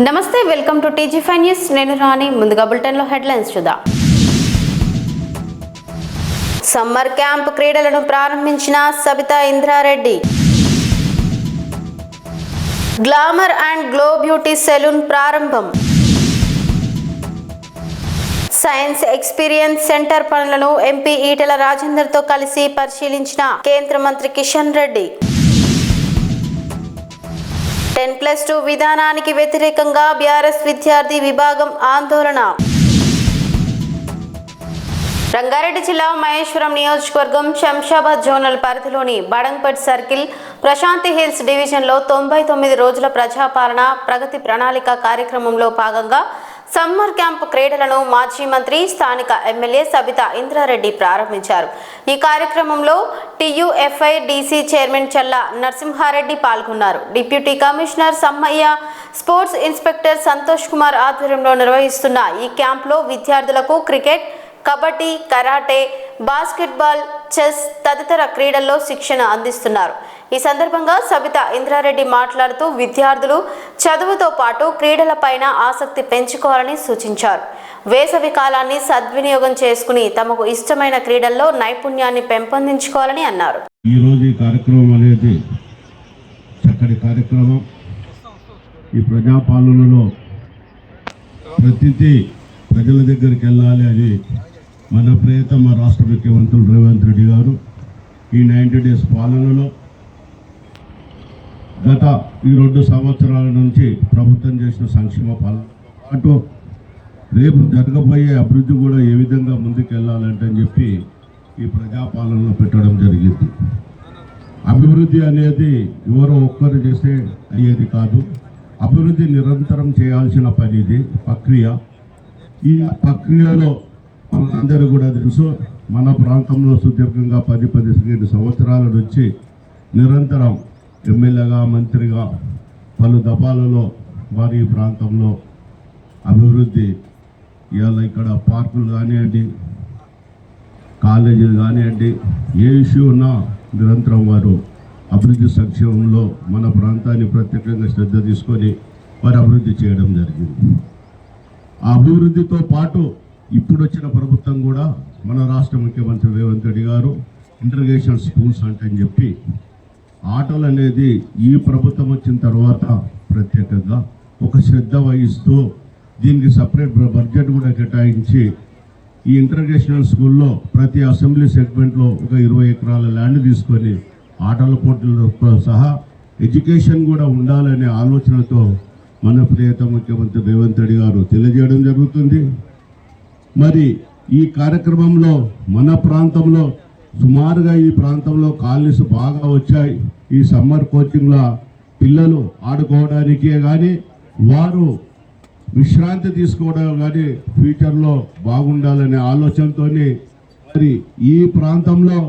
నమస్తే, welcome to TG5 news. నేను రాణి. ముందుగా బులెటిన్లో హెడ్లైన్స్ చూద్దాం. సమ్మర్ క్యాంప్ క్రీడలను ప్రారంభించిన Sabitha Indra Reddy. Glamour and glow beauty salon ప్రారంభం. సైన్స్ ఎక్స్పీరియన్స్ సెంటర్ పనులను ఎంపీ ఈటెల రాజేందర్తో కలిసి పరిశీలించిన కేంద్ర మంత్రి కిషన్ రెడ్డి. 10+2 విధానానికి వ్యతిరేకంగా బీఆర్ఎస్ విద్యార్థి విభాగం ఆందోళన. రంగారెడ్డి జిల్లా మహేశ్వరం నియోజకవర్గం శంషాబాద్ జోనల్ పరిధిలోని బడంగ్పేట్ సర్కిల్ ప్రశాంతి హిల్స్ డివిజన్లో 99 రోజుల ప్రజాపాలన ప్రగతి ప్రణాళిక కార్యక్రమంలో భాగంగా సమ్మర్ క్యాంప్ క్రీడలను మాజీ మంత్రి స్థానిక ఎమ్మెల్యే సబితా ఇంద్రారెడ్డి ప్రారంభించారు. ఈ కార్యక్రమంలో TUFI DC chairman Challa Narasimha Reddy పాల్గొన్నారు. Deputy commissioner Sammaiah, sports inspector Santosh Kumar ఆధ్వర్యంలో నిర్వహిస్తున్న ఈ క్యాంప్లో విద్యార్థులకు cricket, kabaddi, karate, basketball, chess తదితర క్రీడల్లో శిక్షణ అందిస్తున్నారు. ఈ సందర్భంగా సబితా ఇంద్రారెడ్డి మాట్లాడుతూ విద్యార్థులు చదువుతో పాటు క్రీడలపైన ఆసక్తి పెంచుకోవాలని సూచించారు. వేసవి కాలాన్ని సద్వినియోగం చేసుకుని తమకు ఇష్టమైన క్రీడల్లో నైపుణ్యాన్ని పెంపొందించుకోవాలని అన్నారు. ఈరోజు ఈ కార్యక్రమం అనేది చక్కటి కార్యక్రమం. ఈ ప్రజాపాలనలో ప్రతిదీ ప్రజల దగ్గరికి వెళ్ళాలి అని మన ప్రియతమ రాష్ట్ర ముఖ్యమంత్రులు రేవంత్ రెడ్డి గారు ఈ 90 డేస్ పాలనలో గత ఈ 2 సంవత్సరాల నుంచి ప్రభుత్వం చేసిన సంక్షేమ పాలన అటు రేపు జరగబోయే అభివృద్ధి కూడా ఏ విధంగా ముందుకెళ్ళాలంటే అని చెప్పి ఈ ప్రజాపాలనలో పెట్టడం జరిగింది. అభివృద్ధి అనేది ఎవరో ఒక్కరు చేస్తే అయ్యేది కాదు. అభివృద్ధి నిరంతరం చేయాల్సిన పని, ఇది ప్రక్రియ. ఈ ప్రక్రియలో మనందరూ కూడా తెలుసు, మన ప్రాంతంలో సుదీర్ఘంగా 10-15 సంవత్సరాల నుంచి నిరంతరం ఎమ్మెల్యేగా, మంత్రిగా పలు దఫాలలో వారి ప్రాంతంలో అభివృద్ధి, ఇవాళ ఇక్కడ పార్కులు కానివ్వండి, కాలేజీలు కానివ్వండి, ఏ ఇష్యూ ఉన్నా నిరంతరం వారు అభివృద్ధి సంక్షేమంలో మన ప్రాంతాన్ని ప్రత్యేకంగా శ్రద్ధ తీసుకొని వారు అభివృద్ధి చేయడం జరిగింది. ఆ అభివృద్ధితో పాటు ఇప్పుడు వచ్చిన ప్రభుత్వం కూడా మన రాష్ట్ర ముఖ్యమంత్రి రేవంత్ రెడ్డి గారు ఇంటర్నేషనల్ స్కూల్స్ అంటే అని చెప్పి ఆటలు అనేది ఈ ప్రభుత్వం వచ్చిన తర్వాత ప్రత్యేకంగా ఒక శ్రద్ధ వహిస్తూ దీనికి సపరేట్ బడ్జెట్ కూడా కేటాయించి ఈ ఇంటర్నేషనల్ స్కూల్లో ప్రతి అసెంబ్లీ సెగ్మెంట్లో ఒక 20 ఎకరాల ల్యాండ్ తీసుకొని ఆటల పోటీలతో సహా ఎడ్యుకేషన్ కూడా ఉండాలనే ఆలోచనతో మన ప్రియతమ ముఖ్యమంత్రి రేవంత్ రెడ్డి గారు తెలియజేయడం జరుగుతుంది. మరి ఈ కార్యక్రమంలో మన ప్రాంతంలో సుమారుగా ఈ ప్రాంతంలో కాలనీస్ బాగా వచ్చాయి. ఈ సమ్మర్ కోచింగ్లో పిల్లలు ఆడుకోవడానికే కానీ వారు విశ్రాంతి తీసుకోవడం కానీ ఫ్యూచర్లో బాగుండాలనే ఆలోచనతో మరి ఈ ప్రాంతంలో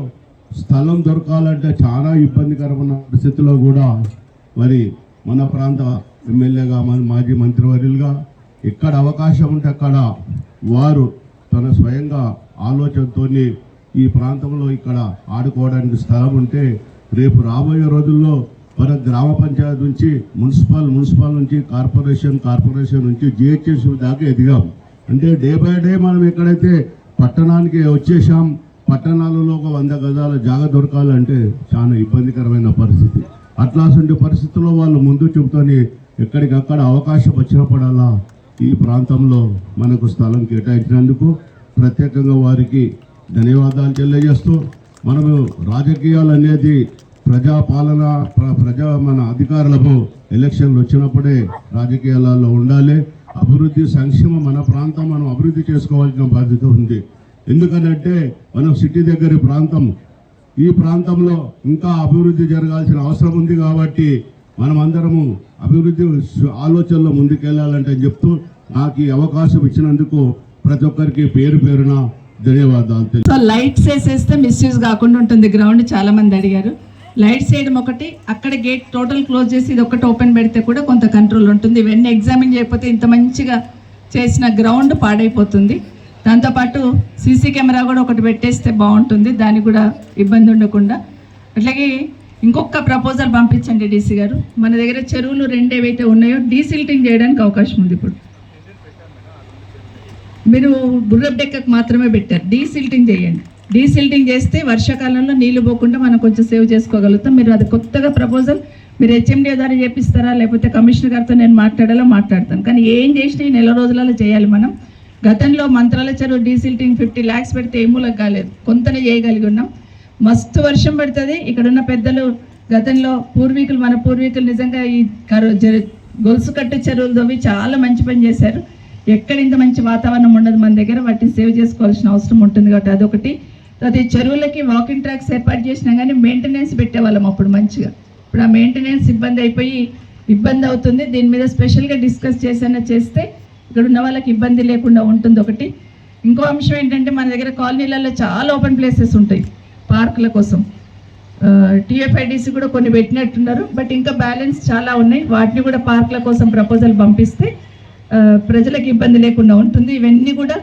స్థలం దొరకాలంటే చాలా ఇబ్బందికరమైన పరిస్థితుల్లో కూడా మరి మన ప్రాంత ఎమ్మెల్యేగా, మాజీ మంత్రివర్యులుగా ఎక్కడ అవకాశం ఉంటే అక్కడ వారు తన స్వయంగా ఆలోచనతో ఈ ప్రాంతంలో ఇక్కడ ఆడుకోవడానికి స్థలం ఉంటే రేపు రాబోయే రోజుల్లో మన గ్రామ పంచాయతీ నుంచి మున్సిపల్ నుంచి కార్పొరేషన్ నుంచి GHS దాకా ఎదిగాం. అంటే డే బై డే మనం ఎక్కడైతే పట్టణానికి వచ్చేసాం, పట్టణాలలో ఒక 100 గజాల జాగా దొరకాలంటే చాలా ఇబ్బందికరమైన పరిస్థితి. అట్లాంటి పరిస్థితుల్లో వాళ్ళు ముందు చూపుతోని ఎక్కడికక్కడ అవకాశం వచ్చినప్పుడల్లా ఈ ప్రాంతంలో మనకు స్థలం కేటాయించినందుకు ప్రత్యేకంగా వారికి ధన్యవాదాలు తెలియజేస్తూ, మనము రాజకీయాలు అనేది ప్రజాపాలన మన అధికారులకు ఎలక్షన్లు వచ్చినప్పుడే రాజకీయాలలో ఉండాలి. అభివృద్ధి సంక్షేమం మన ప్రాంతం మనం అభివృద్ధి చేసుకోవాల్సిన బాధ్యత ఉంది. ఎందుకంటే మనం సిటీ దగ్గర ప్రాంతం, ఈ ప్రాంతంలో ఇంకా అభివృద్ధి జరగాల్సిన అవసరం ఉంది. కాబట్టి మనం అందరము అభివృద్ధి ఆలోచనలో ముందుకెళ్లాలంటే చెప్తూ నాకు ఈ అవకాశం ఇచ్చినందుకు ప్రతి ఒక్కరికి పేరున ధన్యవాదాలు. సో లైట్స్ వేసేస్తే మిస్యూజ్ కాకుండా ఉంటుంది గ్రౌండ్. చాలా మంది అడిగారు. లైట్స్ వేయడం ఒకటి, అక్కడ గేట్ టోటల్ క్లోజ్ చేసి ఇది ఒకటి ఓపెన్ పెడితే కూడా కొంత కంట్రోల్ ఉంటుంది. ఇవన్నీ ఎగ్జామిన్ చేయకపోతే ఇంత మంచిగా చేసిన గ్రౌండ్ పాడైపోతుంది. దాంతోపాటు సీసీ కెమెరా కూడా ఒకటి పెట్టేస్తే బాగుంటుంది, దానికి కూడా ఇబ్బంది ఉండకుండా. అట్లాగే ఇంకొక ప్రపోజల్ పంపించండి డీసీ గారు. మన దగ్గర చెరువులు 2 ఏవైతే ఉన్నాయో డీసిల్టింగ్ చేయడానికి అవకాశం ఉంది. ఇప్పుడు మీరు గుర్రపు డెక్కకు మాత్రమే పెట్టారు, డీసిల్టింగ్ చేయండి. డీసిల్టింగ్ చేస్తే వర్షాకాలంలో నీళ్లు పోకుండా మనం కొంచెం సేవ్ చేసుకోగలుగుతాం. మీరు అది కొత్తగా ప్రపోజల్ మీరు హెచ్ఎండి ద్వారా చేపిస్తారా, లేకపోతే కమిషనర్ గారితో నేను మాట్లాడతాను. కానీ ఏం చేసినా ఈ నెల రోజులలో చేయాలి. మనం గతంలో మంత్రాల చెరువు డీసిల్టింగ్ 50 lakhs పెడితే ఏ మూలకు కాలేదు, కొంతనే చేయగలిగి ఉన్నాం. మస్తు వర్షం పడుతుంది. ఇక్కడ ఉన్న పెద్దలు గతంలో మన పూర్వీకులు నిజంగా ఈ గొలుసు కట్టు చెరువులు తవ్వి చాలా మంచి పని చేశారు. ఎక్కడ ఇంత మంచి వాతావరణం ఉండదు మన దగ్గర, వాటిని సేవ్ చేసుకోవాల్సిన అవసరం ఉంటుంది. కాబట్టి అదొకటి. తర్వాత ఈ చెరువులకి వాకింగ్ ట్రాక్స్ ఏర్పాటు చేసినా కానీ మెయింటెనెన్స్ పెట్టేవాళ్ళం అప్పుడు మంచిగా. ఇప్పుడు ఆ మెయింటెనెన్స్ ఇబ్బంది అవుతుంది. దీని మీద స్పెషల్గా డిస్కస్ చేస్తే ఇక్కడ ఉన్న వాళ్ళకి ఇబ్బంది లేకుండా ఉంటుంది ఒకటి. ఇంకో అంశం ఏంటంటే మన దగ్గర కాలనీలలో చాలా ఓపెన్ ప్లేసెస్ ఉంటాయి పార్కుల కోసం. టీఎఫ్ఐడిసి కూడా కొన్ని పెట్టినట్టున్నారు, బట్ ఇంకా బ్యాలెన్స్ చాలా ఉన్నాయి. వాటిని కూడా పార్కుల కోసం ప్రపోజల్ పంపిస్తే ప్రజలకు ఇబ్బంది లేకుండా ఉంటుంది. ఇవన్నీ కూడా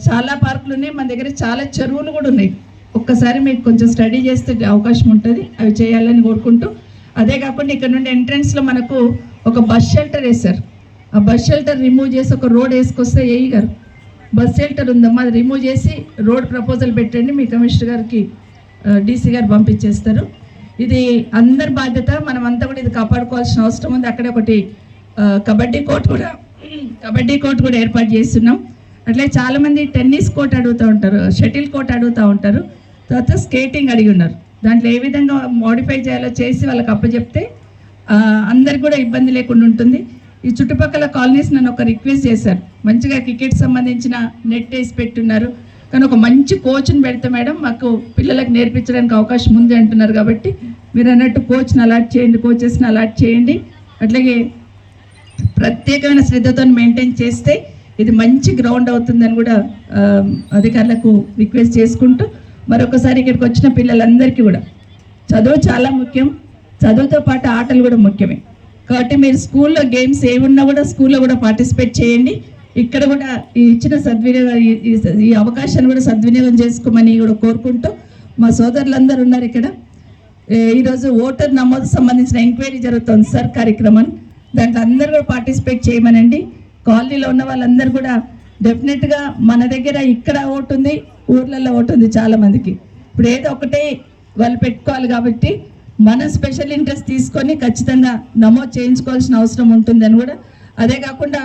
చాలా పార్కులు ఉన్నాయి మన దగ్గర, చాలా చెరువులు కూడా ఉన్నాయి. ఒక్కసారి మీకు కొంచెం స్టడీ చేస్తే అవకాశం ఉంటుంది, అవి చేయాలని కోరుకుంటూ. అదే కాకుండా ఇక్కడ నుండి ఎంట్రన్స్లో మనకు ఒక బస్ షెల్టర్ వేశారు. ఆ బస్ షెల్టర్ రిమూవ్ చేసి ఒక రోడ్ వేసుకొస్తే ఏఈ గారు బస్ షెల్టర్ ఉందమ్మా, అది రిమూవ్ చేసి రోడ్ ప్రపోజల్ పెట్టండి, మీ కమిషనర్ గారికి డీసీ గారు పంపించేస్తారు. ఇది అందరి బాధ్యత, మనం అంతా కూడా ఇది కాపాడుకోవాల్సిన అవసరం ఉంది. అక్కడ ఒకటి కబడ్డీ కోర్ట్ కూడా ఏర్పాటు చేస్తున్నాం. అట్లే చాలామంది టెన్నిస్ కోర్ట్ అడుగుతూ ఉంటారు, షటిల్ కోర్ట్ అడుగుతూ ఉంటారు, తర్వాత స్కేటింగ్ అడిగి ఉన్నారు. దాంట్లో ఏ విధంగా మోడిఫై చేయాలో చేసి వాళ్ళకి అప్పచెప్తే అందరికి కూడా ఇబ్బంది లేకుండా ఉంటుంది. ఈ చుట్టుపక్కల కాలనీస్ నన్ను ఒక రిక్వెస్ట్ చేశారు, మంచిగా క్రికెట్ సంబంధించిన నెట్ వేసి పెట్టున్నారు, కానీ ఒక మంచి కోచ్ని పెడితే మేడం మాకు పిల్లలకు నేర్పించడానికి అవకాశం ఉంది అంటున్నారు. కాబట్టి మీరు అన్నట్టు కోచ్ని అలాట్ చేయండి. అట్లాగే ప్రత్యేకమైన శ్రద్ధతో మెయింటైన్ చేస్తే ఇది మంచి గ్రౌండ్ అవుతుందని కూడా అధికారులకు రిక్వెస్ట్ చేసుకుంటూ, మరొకసారి ఇక్కడికి వచ్చిన పిల్లలందరికీ కూడా చదువు చాలా ముఖ్యం, చదువుతో పాటు ఆటలు కూడా ముఖ్యమే. కాబట్టి మీరు స్కూల్లో గేమ్స్ ఏమున్నా కూడా స్కూల్లో కూడా పార్టిసిపేట్ చేయండి. ఇక్కడ కూడా ఈ ఇచ్చిన ఈ అవకాశాన్ని కూడా సద్వినియోగం చేసుకోమని కూడా కోరుకుంటూ, మా సోదరులందరూ ఉన్నారు ఇక్కడ. ఈరోజు ఓటర్ నమోదు సంబంధించిన ఎంక్వైరీ జరుగుతుంది సార్ కార్యక్రమం, దాంట్లో అందరూ కూడా పార్టిసిపేట్ చేయమనండి. కాలనీలో ఉన్న వాళ్ళందరూ కూడా డెఫినెట్గా మన దగ్గర ఇక్కడ ఓటు ఉంది, ఊర్లలో ఓటు ఉంది చాలామందికి. ఇప్పుడు ఏదో ఒకటే వాళ్ళు పెట్టుకోవాలి కాబట్టి మన స్పెషల్ ఇంట్రెస్ట్ తీసుకొని ఖచ్చితంగా నమోదు చేయించుకోవాల్సిన అవసరం ఉంటుందని కూడా. అదే కాకుండా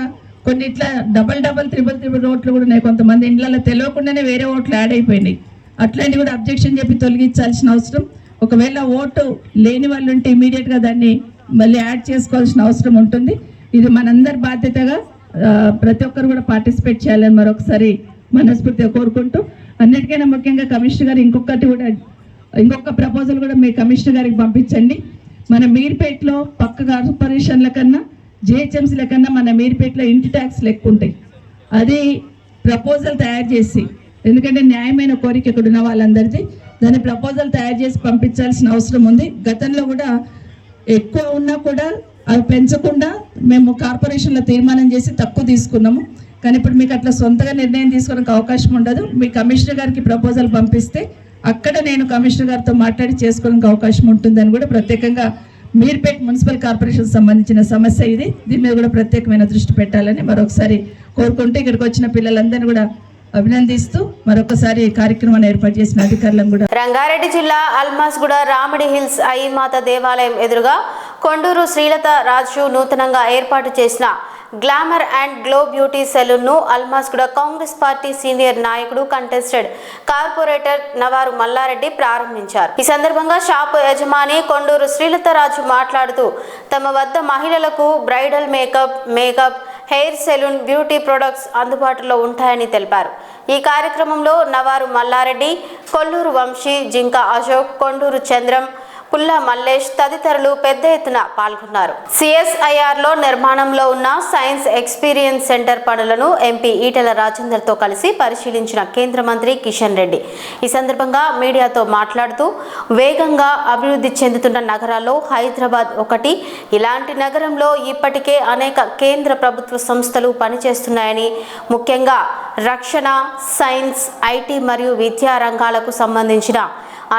కొన్ని ఇట్లా డబల్ త్రిబుల్ ఓట్లు కూడా ఉన్నాయి, కొంతమంది ఇండ్లలో తెలియకుండానే వేరే ఓట్లు యాడ్ అయిపోయినాయి. అట్లాంటివి కూడా అబ్జెక్షన్ చెప్పి తొలగించాల్సిన అవసరం. ఒకవేళ ఓటు లేని వాళ్ళు ఉంటే ఇమీడియట్గా దాన్ని మళ్ళీ యాడ్ చేసుకోవాల్సిన అవసరం ఉంటుంది. ఇది మనందరి బాధ్యతగా ప్రతి ఒక్కరు కూడా పార్టిసిపేట్ చేయాలని మరొకసారి మనస్ఫూర్తిగా కోరుకుంటూ, అన్నిటికైనా ముఖ్యంగా కమిషనర్ గారు ఇంకొక ప్రపోజల్ కూడా మీ కమిషనర్ గారికి పంపించండి. మన మీర్పేటలో పక్క కార్పొరేషన్ల కన్నా జిహెచ్ఎంసీల కన్నా మన మీర్పేటలో ఇంటి ట్యాక్స్లు ఎక్కువ ఉంటాయి. అది ప్రపోజల్ తయారు చేసి, ఎందుకంటే న్యాయమైన కోరిక ఇక్కడ ఉన్న వాళ్ళందరిది, దాని ప్రపోజల్ తయారు చేసి పంపించాల్సిన అవసరం ఉంది. గతంలో కూడా ఎక్కువ ఉన్నా కూడా అవి పెంచకుండా మేము కార్పొరేషన్లో తీర్మానం చేసి తక్కువ తీసుకున్నాము. కానీ ఇప్పుడు మీకు అట్లా సొంతగా నిర్ణయం తీసుకోవడానికి అవకాశం ఉండదు. మీ కమిషనర్ గారికి ప్రపోజల్ పంపిస్తే అక్కడ నేను కమిషనర్ గారితో మాట్లాడి చేసుకోవడానికి అవకాశం ఉంటుందని కూడా ప్రత్యేకంగా మీర్పేట్ మున్సిపల్ కార్పొరేషన్ సంబంధించిన సమస్య ఇది, దీని మీద కూడా ప్రత్యేకమైన దృష్టి పెట్టాలని మరొకసారి కోరుకుంటూ, ఇక్కడికి వచ్చిన పిల్లలందరినీ కూడా అభినందిస్తూ మరొకసారి కార్యక్రమాన్ని ఏర్పాటు చేసిన అధికారులను కూడా. రంగారెడ్డి జిల్లా అల్మాస్గూడ రామిడి హిల్స్ అయ్యమాత దేవాలయం ఎదురుగా కొండూరు శ్రీలత రాజు నూతనంగా ఏర్పాటు చేసిన గ్లామర్ అండ్ గ్లో బ్యూటీ సెలూన్ను అల్మాస్గూడ కాంగ్రెస్ పార్టీ సీనియర్ నాయకుడు కంటెస్టెడ్ కార్పొరేటర్ నవారు మల్లారెడ్డి ప్రారంభించారు. ఈ సందర్భంగా షాపు యజమాని కొండూరు శ్రీలత రాజు మాట్లాడుతూ తమ వద్ద మహిళలకు bridal makeup hair salon beauty products అందుబాటులో ఉంటాయని తెలిపారు. ఈ కార్యక్రమంలో నవారు మల్లారెడ్డి, కొల్లూరు వంశీ, జింక అశోక్, కొండూరు చంద్రం, పుల్లా మల్లేష్ తదితరులు పెద్ద ఎత్తున పాల్గొన్నారు. సిఎస్ఐఆర్లో నిర్మాణంలో ఉన్న సైన్స్ ఎక్స్పీరియన్స్ సెంటర్ పనులను ఎంపీ ఈటెల రాజేందర్తో కలిసి పరిశీలించిన కేంద్ర మంత్రి కిషన్ రెడ్డి ఈ సందర్భంగా మీడియాతో మాట్లాడుతూ వేగంగా అభివృద్ధి చెందుతున్న నగరాల్లో హైదరాబాద్ ఒకటి. ఇలాంటి నగరంలో ఇప్పటికే అనేక కేంద్ర ప్రభుత్వ సంస్థలు పనిచేస్తున్నాయని, ముఖ్యంగా రక్షణ, సైన్స్, ఐటీ మరియు విద్యా రంగాలకు సంబంధించిన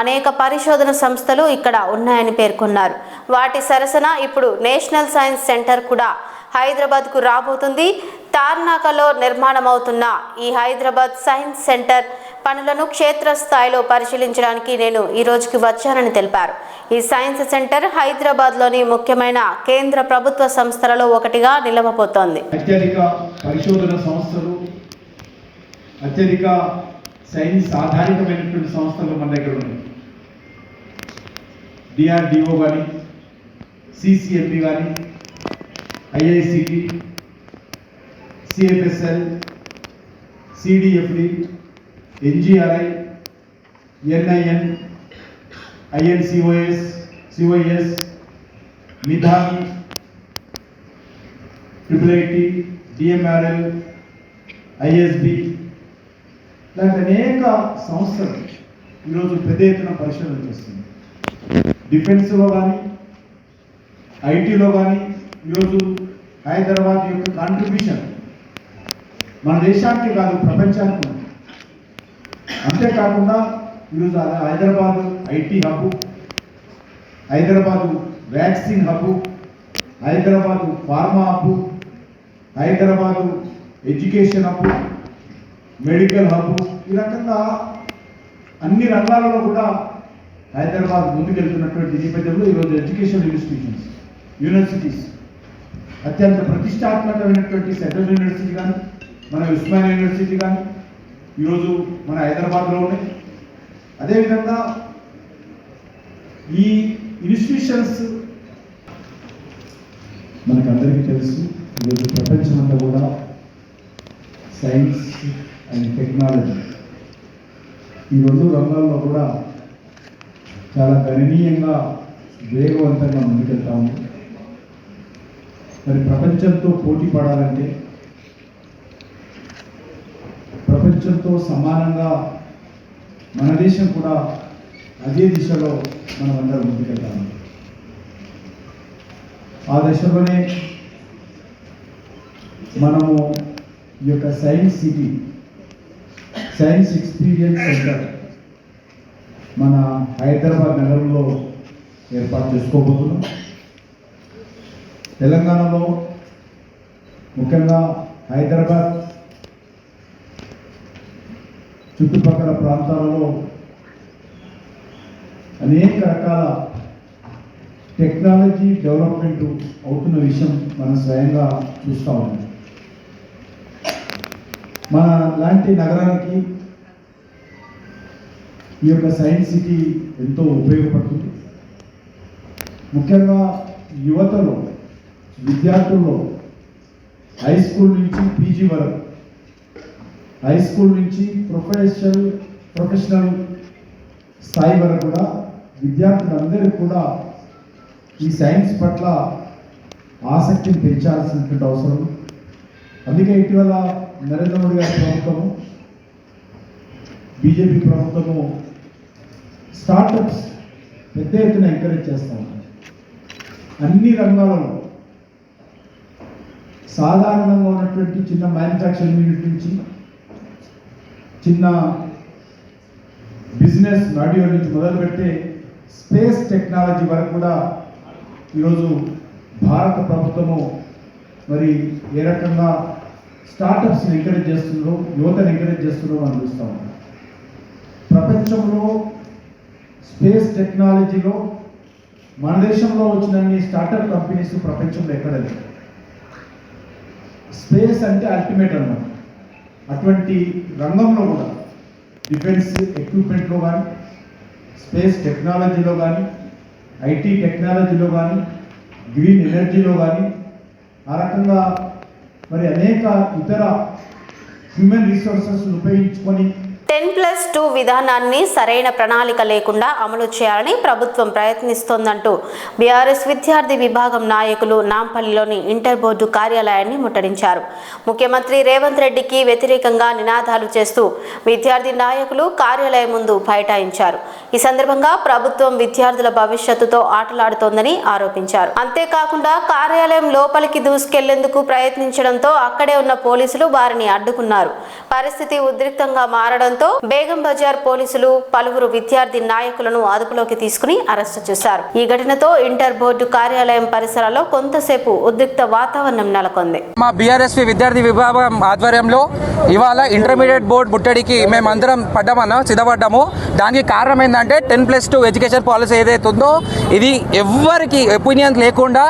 అనేక పరిశోధన సంస్థలు ఇక్కడ ఉన్నాయని పేర్కొన్నారు. వాటి సరసన ఇప్పుడు నేషనల్ సైన్స్ సెంటర్ కూడా హైదరాబాద్కు రాబోతుంది. తార్నాకలో నిర్మాణమవుతున్న ఈ హైదరాబాద్ సైన్స్ సెంటర్ పనులను క్షేత్రస్థాయిలో పరిశీలించడానికి నేను ఈ రోజుకి వచ్చానని తెలిపారు. ఈ సైన్స్ సెంటర్ హైదరాబాద్లోని ముఖ్యమైన కేంద్ర ప్రభుత్వ సంస్థలలో ఒకటిగా నిలవబోతోంది. అత్యధిక పరిశోధన సంస్థలు, అత్యధిక సైన్స్ ఆధారితమైనటువంటి సంస్థలు మన దగ్గర ఉన్నాయి. DRDO కానీ, CCMB కానీ, IICT, CFSL, CDFD, NGRI, NIN, INCOS, COS, Midhani, IIIT, DMRL, ISB లాంటి అనేక సంస్థలు ఈరోజు పెద్ద ఎత్తున పరిశోధన చేస్తుంది. డిఫెన్స్లో కానీ, ఐటీలో కానీ ఈరోజు హైదరాబాద్ యొక్క కాంట్రిబ్యూషన్ మన దేశానికి కాదు, ప్రపంచానికి ఉంది. అంతేకాకుండా ఈరోజు Hyderabad IT hub, Hyderabad vaccine hub, Hyderabad pharma hub, Hyderabad education hub, medical hub, ఈ రకంగా అన్ని రంగాలలో కూడా హైదరాబాద్ ముందుకెళ్తున్నటువంటి నేపథ్యంలో ఈరోజు ఎడ్యుకేషన్ ఇన్స్టిట్యూషన్స్, యూనివర్సిటీస్, అత్యంత ప్రతిష్టాత్మకమైనటువంటి సెంట్రల్ యూనివర్సిటీ కానీ, మన ఉస్మానియా యూనివర్సిటీ కానీ ఈరోజు మన హైదరాబాద్లో ఉన్నాయి. అదేవిధంగా ఈ ఇన్స్టిట్యూషన్స్ మనకందరికీ తెలుసు, ఈరోజు ప్రపంచమంతా కూడా సైన్స్ అండ్ టెక్నాలజీ ఈ రెండు రంగాల్లో కూడా చాలా గణనీయంగా వేగవంతంగా ముందుకెళ్తాము. మరి ప్రపంచంతో పోటీ పడాలంటే, ప్రపంచంతో సమానంగా మన దేశం కూడా అదే దిశలో మనం అందరం ముందుకెళ్తాము. ఆ దశలోనే మనము ఈ యొక్క science city, science experience centre మన హైదరాబాద్ నగరంలో ఏర్పాటు చేసుకోబోతున్నాం. తెలంగాణలో ముఖ్యంగా హైదరాబాద్ చుట్టుపక్కల ప్రాంతాలలో అనేక రకాల టెక్నాలజీ డెవలప్మెంట్ అవుతున్న విషయం మనం స్వయంగా చూస్తూ ఉన్నాం. మన లాంటి నగరానికి ఈ యొక్క సైన్స్ సిటీ ఎంతో ఉపయోగపడుతుంది. ముఖ్యంగా యువతలో, విద్యార్థుల్లో హై స్కూల్ నుంచి పీజీ వరకు, హై స్కూల్ నుంచి ప్రొఫెషనల్ స్థాయి వరకు కూడా విద్యార్థులందరికీ కూడా ఈ సైన్స్ పట్ల ఆసక్తిని పెంచాల్సినటువంటి అవసరం. అందుకే ఇటీవల నరేంద్ర మోడీ గారి ప్రభుత్వము, బీజేపీ ప్రభుత్వము స్టార్టప్స్ పెద్ద ఎత్తున ఎంకరేజ్ చేస్తూ ఉంది. అన్ని రంగాలలో సాధారణంగా ఉన్నటువంటి చిన్న మ్యానుఫ్యాక్చరింగ్ యూనిట్ నుంచి, చిన్న బిజినెస్ మాడ్యూల్ నుంచి మొదలుపెట్టే స్పేస్ టెక్నాలజీ వరకు కూడా ఈరోజు భారత ప్రభుత్వము మరి ఏ రకంగా స్టార్టప్స్ని ఎంకరేజ్ చేస్తుందో, యువతను ఎంకరేజ్ చేస్తుందో మనం చూస్తూ ఉన్నాం. ప్రపంచంలో స్పేస్ టెక్నాలజీలో మన దేశంలో వచ్చినన్ని స్టార్టప్ కంపెనీస్ ప్రపంచంలో ఎక్కడ లేదు. స్పేస్ అంటే అల్టిమేట్ అన్నమాట. అటువంటి రంగంలో కూడా డిఫెన్స్ ఎక్విప్మెంట్లో కానీ, స్పేస్ టెక్నాలజీలో కానీ, ఐటీ టెక్నాలజీలో కానీ, గ్రీన్ ఎనర్జీలో కానీ, ఆ రకంగా మరి అనేక ఇతర హ్యూమన్ రిసోర్సెస్ ఉపయోగించుకొని 10+2 విధానాన్ని సరైన ప్రణాళిక లేకుండా అమలు చేయాలని ప్రభుత్వం ప్రయత్నిస్తోందంటూ బీఆర్ఎస్ విద్యార్థి విభాగం నాయకులు నాంపల్లిలోని ఇంటర్ బోర్డు కార్యాలయాన్ని ముట్టడించారు. ముఖ్యమంత్రి రేవంత్ రెడ్డికి వ్యతిరేకంగా నినాదాలు చేస్తూ విద్యార్థి నాయకులు కార్యాలయం ముందు బైఠాయించారు. ఈ సందర్భంగా ప్రభుత్వం విద్యార్థుల భవిష్యత్తుతో ఆటలాడుతోందని ఆరోపించారు. అంతేకాకుండా కార్యాలయం లోపలికి దూసుకెళ్లేందుకు ప్రయత్నించడంతో అక్కడే ఉన్న పోలీసులు వారిని అడ్డుకున్నారు. పరిస్థితి ఉద్రిక్తంగా మారడంతో కావడంతో బేగం బజార్ పోలీసులు పలువురు విద్యార్థి నాయకులను అదుపులోకి తీసుకుని అరెస్టు చేశారు. ఈ ఘటనతో ఇంటర్ బోర్డు కార్యాలయం పరిసరాల్లో కొంతసేపు ఉద్రిక్త వాతావరణం నెలకొంది. మా బీఆర్ఎస్పీ విద్యార్థి విభాగం ఆధ్వర్యంలో ఇవాళ ఇంటర్మీడియట్ బోర్డు ముట్టడికి మేమందరం సిద్ధపడ్డాము. దానికి కారణం ఏంటంటే 10+2 ఎడ్యుకేషన్ పాలసీ ఏదైతే ఉందో ఇది ఎవరికి ఒపీనియన్ లేకుండా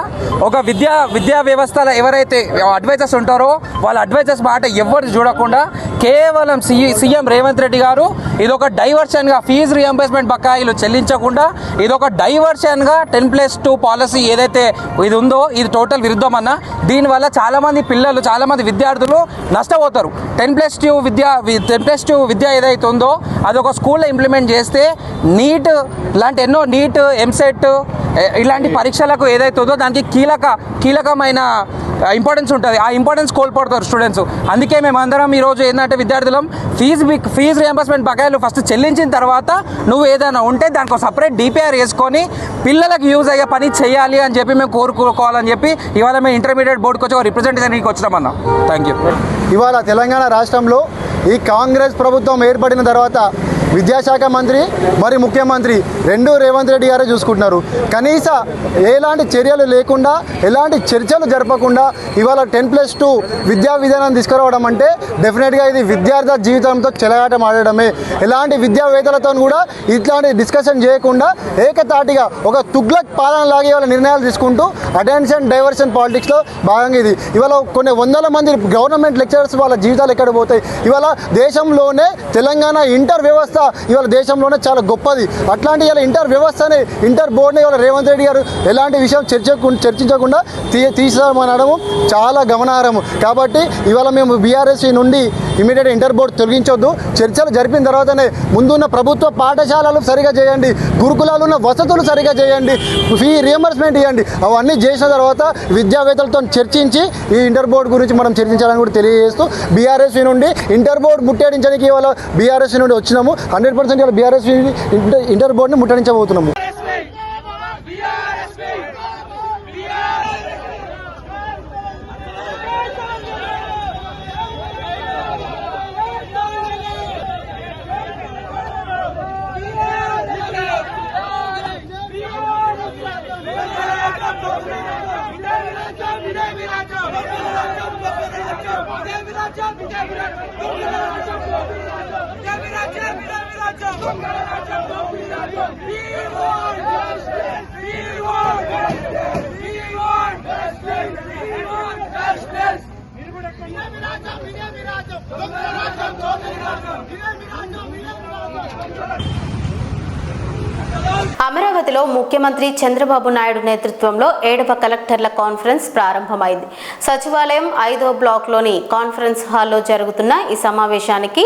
ఒక విద్యా వ్యవస్థలో ఎవరైతే అడ్వైజర్స్ ఉంటారో వాళ్ళ అడ్వైజర్స్ మాట ఎవరు చూడకుండా కేవలం సీఎం రేవంత్ రెడ్డి గారు ఇదొక డైవర్షన్గా ఫీజు రియంబర్స్మెంట్ బకాయిలు చెల్లించకుండా ఇదొక డైవర్షన్గా 10+2 పాలసీ ఏదైతే ఇది ఉందో ఇది టోటల్ విరుద్ధం అన్న. దీనివల్ల చాలామంది పిల్లలు చాలామంది విద్యార్థులు నష్టపోతారు. 10+2 విద్య ఏదైతే ఉందో అదొక స్కూల్లో ఇంప్లిమెంట్ చేస్తే నీట్ లాంటి ఎన్నో నీట్ ఎంసెట్ ఇలాంటి పరీక్షలకు ఏదైతే ఉందో దానికి కీలకమైన ఇంపార్టెన్స్ ఉంటుంది. ఆ ఇంపార్టెన్స్ కోల్పోతారు స్టూడెంట్స్. అందుకే మేమందరం ఈరోజు ఏంటంటే విద్యార్థులం ఫీజు రియంబర్స్మెంట్ బకాయిలు ఫస్ట్ చెల్లించిన తర్వాత నువ్వు ఏదైనా ఉంటే దానికి సపరేట్ డిపిఆర్ వేసుకొని పిల్లలకు యూజ్ అయ్యే పని చేయాలి అని చెప్పి మేము కోరుకోవాలని చెప్పి ఇవాళ మేము ఇంటర్మీడియట్ బోర్డుకి వచ్చి రిప్రజెంటేషన్కి వచ్చినామన్నా. Thank you. ఇవాళ తెలంగాణ రాష్ట్రంలో ఈ కాంగ్రెస్ ప్రభుత్వం ఏర్పడిన తర్వాత విద్యాశాఖ మంత్రి మరి ముఖ్యమంత్రి రెండు రేవంత్ రెడ్డి గారే చూసుకుంటున్నారు. కనీస ఎలాంటి చర్యలు లేకుండా ఎలాంటి చర్చలు జరపకుండా ఇవాళ 10+2 విద్యా విధానం తీసుకురావడం అంటే డెఫినెట్గా ఇది విద్యార్థి జీవితంతో చెలగాటం ఆడడమే. ఎలాంటి విద్యావేత్తలతో కూడా ఇట్లాంటి డిస్కషన్ చేయకుండా ఏకతాటిగా ఒక తుగ్లక్ పాలనలాగా ఇవాళ నిర్ణయాలు తీసుకుంటూ అటెన్షన్ డైవర్షన్ పాలిటిక్స్లో భాగంగా ఇది ఇవాళ కొన్ని వందల మంది గవర్నమెంట్ లెక్చరర్స్ వాళ్ళ జీవితాలు ఎక్కడ పోతాయి. ఇవాళ దేశంలోనే తెలంగాణ ఇంటర్ వ్యవస్థ ఇవాళ దేశంలోనే చాలా గొప్పది. అట్లాంటి ఇవాళ ఇంటర్ వ్యవస్థని ఇంటర్ బోర్డుని ఇవాళ రేవంత్ రెడ్డి గారు ఎలాంటి విషయం చర్చించకుండా తీసామనడం చాలా గమనార్హం. కాబట్టి ఇవాళ మేము బీఆర్ఎస్సీ నుండి ఇమీడియట్ ఇంటర్ బోర్డు తొలగించొద్దు. చర్చలు జరిపిన తర్వాతనే ముందున్న ప్రభుత్వ పాఠశాలలు సరిగా చేయండి, గురుకులాలు ఉన్న వసతులు సరిగా చేయండి, ఫీ రియంబర్స్మెంట్ ఇవ్వండి. అవన్నీ చేసిన తర్వాత విద్యావేత్తలతో చర్చించి ఈ ఇంటర్ బోర్డు గురించి మనం చర్చించాలని కూడా తెలియజేస్తూ బీఆర్ఎస్సీ నుండి ఇంటర్ బోర్డు ముట్టడించడానికి ఇవాళ బీఆర్ఎస్సీ నుండి వచ్చినాము. 100% ఇవాళ బీఆర్ఎస్సీ ఇంటర్ బోర్డుని ముట్టడించబోతున్నాము. అమరావతిలో ముఖ్యమంత్రి చంద్రబాబు నాయుడు నేతృత్వంలో 7వ కలెక్టర్ల కాన్ఫరెన్స్ ప్రారంభమైంది. సచివాలయం 5వ బ్లాక్లోని కాన్ఫరెన్స్ హాల్లో జరుగుతున్న ఈ సమావేశానికి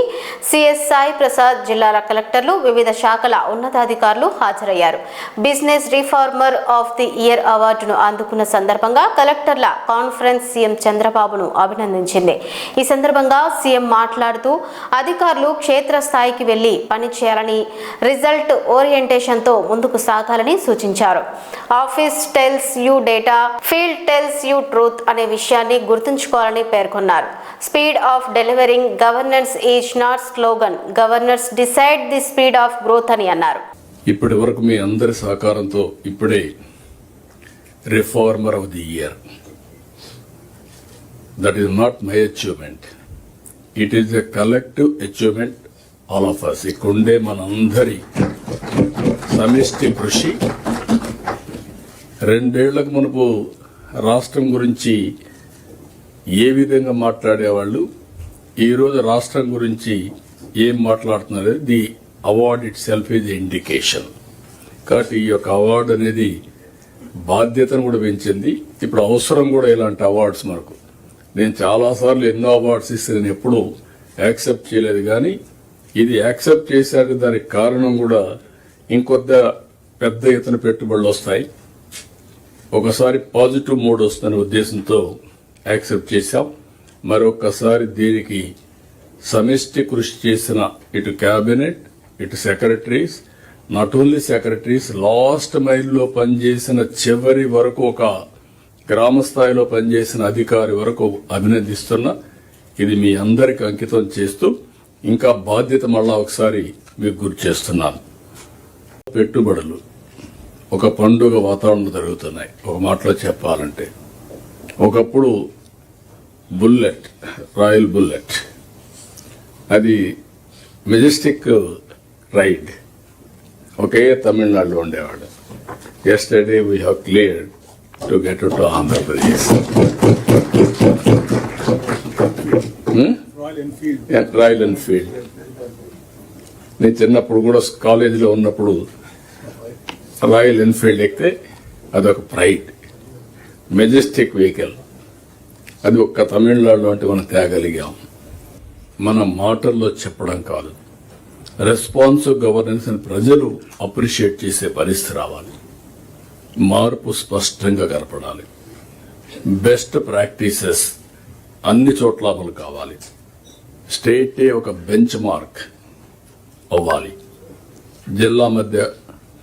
సిఎస్ సాయి ప్రసాద్, జిల్లాల కలెక్టర్లు, వివిధ శాఖల ఉన్నతాధికారులు హాజరయ్యారు. Business reformer of the year అవార్డును అందుకున్న సందర్భంగా కలెక్టర్ల కాన్ఫరెన్స్ సీఎం చంద్రబాబును అభినందించింది. ఈ సందర్భంగా సీఎం మాట్లాడుతూ అధికారులు క్షేత్రస్థాయికి వెళ్లి పనిచేయాలని, రిజల్ట్ ఓరియంటేషన్తో ముందుకు సాగాలని సూచించారు. Office tells you data, field tells you truth అనే విషయాన్ని గుర్తుంచుకోవాలని పేర్కొన్నారు. Speed of delivering governance is not slogan, governors decide the speed of growth అని అన్నారు. ఇప్పటి వరకు మీ అందరి సహకారంతో ఇప్పుడే reformer of the year, that is not my achievement, it is a collective achievement all of us. ఇక్కడుండే మనందరి సమిష్టి కృషి. 2 ఏళ్లకు మునుపు రాష్ట్రం గురించి ఏ విధంగా మాట్లాడేవాళ్ళు, ఈరోజు రాష్ట్రం గురించి ఏం మాట్లాడుతున్నారు, the award it self is indication. కాబట్టి ఈ యొక్క అవార్డు అనేది బాధ్యతను కూడా పెంచింది. ఇప్పుడు అవసరం కూడా ఇలాంటి అవార్డ్స్ మనకు. నేను చాలాసార్లు ఎన్నో అవార్డ్స్ ఇస్తే నేను ఎప్పుడూ యాక్సెప్ట్ చేయలేదు, కానీ ఇది యాక్సెప్ట్ చేశాక దానికి కారణం కూడా ఇంకొద్ద పెద్ద ఎత్తున పెట్టుబడులు వస్తాయి, ఒకసారి పాజిటివ్ మోడ్ వస్తుందనే ఉద్దేశంతో యాక్సెప్ట్ చేశాం. మరొకసారి దీనికి సమిష్టి కృషి చేసిన ఇటు క్యాబినెట్, ఇటు secretaries, not only secretaries, last మైల్లో పనిచేసిన చివరి వరకు ఒక గ్రామ స్థాయిలో పనిచేసిన అధికారి వరకు అభినందిస్తున్నా. ఇది మీ అందరికి అంకితం చేస్తూ ఇంకా బాధ్యత మళ్ళా ఒకసారి మీకు గుర్తు చేస్తున్నాను. పెట్టుబడులు ఒక పండుగ వాతావరణంలో జరుగుతున్నాయి. ఒక మాటలో చెప్పాలంటే ఒకప్పుడు బుల్లెట్, రాయల్ బుల్లెట్, అది మెజెస్టిక్ రైడ్ ఒకే తమిళనాడులో ఉండేవాడు. Yesterday we have cleared to get to Andhra Pradesh. Royal Enfield నేను చిన్నప్పుడు కూడా కాలేజీలో ఉన్నప్పుడు రాయల్ ఎన్ఫీల్డ్ ఎక్కితే అదొక ప్రైడ్, మెజెస్టిక్ వెహికల్. అది ఒక్క తమిళనాడులో అంటే మనం తేగలిగాం. మన మాటల్లో చెప్పడం కాదు, రెస్పాన్సివ్ గవర్నెన్స్ అని ప్రజలు అప్రిషియేట్ చేసే పరిస్థితి రావాలి. మార్పు స్పష్టంగా కనపడాలి. బెస్ట్ ప్రాక్టీసెస్ అన్ని చోట్ల అమలు కావాలి. స్టేటే ఒక బెంచ్ మార్క్ అవ్వాలి. జిల్లా మధ్య,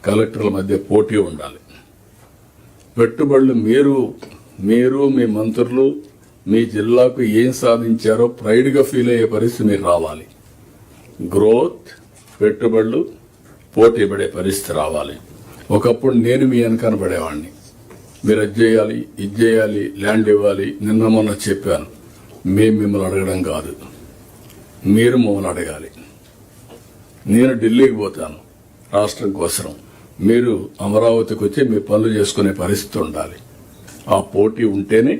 కలెక్టర్ల మధ్య పోటీ ఉండాలి. పెట్టుబడులు మీరు మీ మంత్రులు మీ జిల్లాకు ఏం సాధించారో ప్రైడ్గా ఫీల్ అయ్యే పరిస్థితి మీరు రావాలి. గ్రోత్, పెట్టుబడులు, పోటీ పడే పరిస్థితి రావాలి. ఒకప్పుడు నేను మీ వెనకాన పడేవాడిని, మీరు అది చేయాలి, ఇది చేయాలి, ల్యాండ్ ఇవ్వాలి. నిన్న మొన్న చెప్పాను, మేము మిమ్మల్ని అడగడం కాదు, మీరు మమ్మల్ని అడగాలి. నేను ఢిల్లీకి పోతాను రాష్ట్రం కోసం, మీరు అమరావతికి వచ్చి మీ పనులు చేసుకునే పరిస్థితి ఉండాలి. ఆ పోటీ ఉంటేనే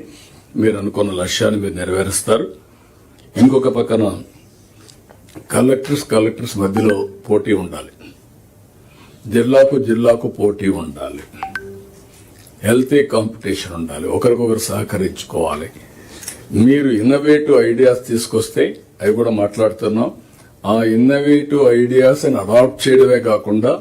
మీరు అనుకున్న లక్ష్యాన్ని మీరు నెరవేరుస్తారు. ఇంకొక పక్కన కలెక్టర్స్ మధ్యలో పోటీ ఉండాలి. జిల్లాకు పోటీ ఉండాలి. హెల్తీ కాంపిటీషన్ ఉండాలి. ఒకరికొకరు సహకరించుకోవాలి. మీరు ఇన్నోవేటివ్ ఐడియాస్ తీసుకొస్తే అవి కూడా మాట్లాడుతున్నాం. ఆ ఇన్నోవేటివ్ ఐడియాస్ అడాప్ట్ చేయడమే కాకుండా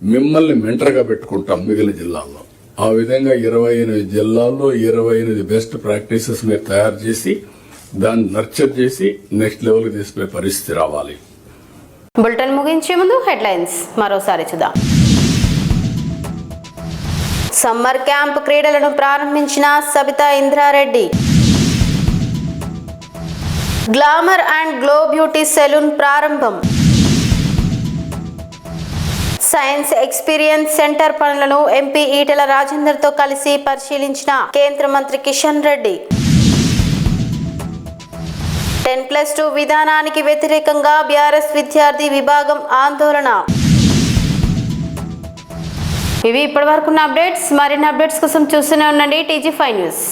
మిమ్మల్ని మెంటర్గా పెట్టుకుంటాం మిగిలిన జిల్లాల్లో. ఆ విధంగా 28 జిల్లాల్లో 28 బెస్ట్ ప్రాక్టీసెస్ మీరు తయారు చేసి దాన్ని నర్చర్ చేసి నెక్స్ట్ లెవెల్కి తీసుకునే పరిస్థితి రావాలి. బులెటిన్ ముగించే ముందు హెడ్లైన్స్ మరోసారి చూద్దాం. సమ్మర్ క్యాంప్ క్రీడలను ప్రారంభించిన Sabitha Indra Reddy. Glamour and glow beauty salon ప్రారంభం. సైన్స్ ఎక్స్పీరియన్స్ సెంటర్ పనులను ఎంపీ ఈటెల రాజేందర్తో కలిసి పరిశీలించిన కేంద్ర మంత్రి కిషన్ రెడ్డి. 10+2 విధానానికి వ్యతిరేకంగా బీఆర్ఎస్ విద్యార్థి విభాగం ఆందోళన. ఇవి ఇప్పటివరకున్న అప్డేట్స్. మరిన్ని అప్డేట్స్ కోసం చూస్తూనే ఉండండి TG5 న్యూస్.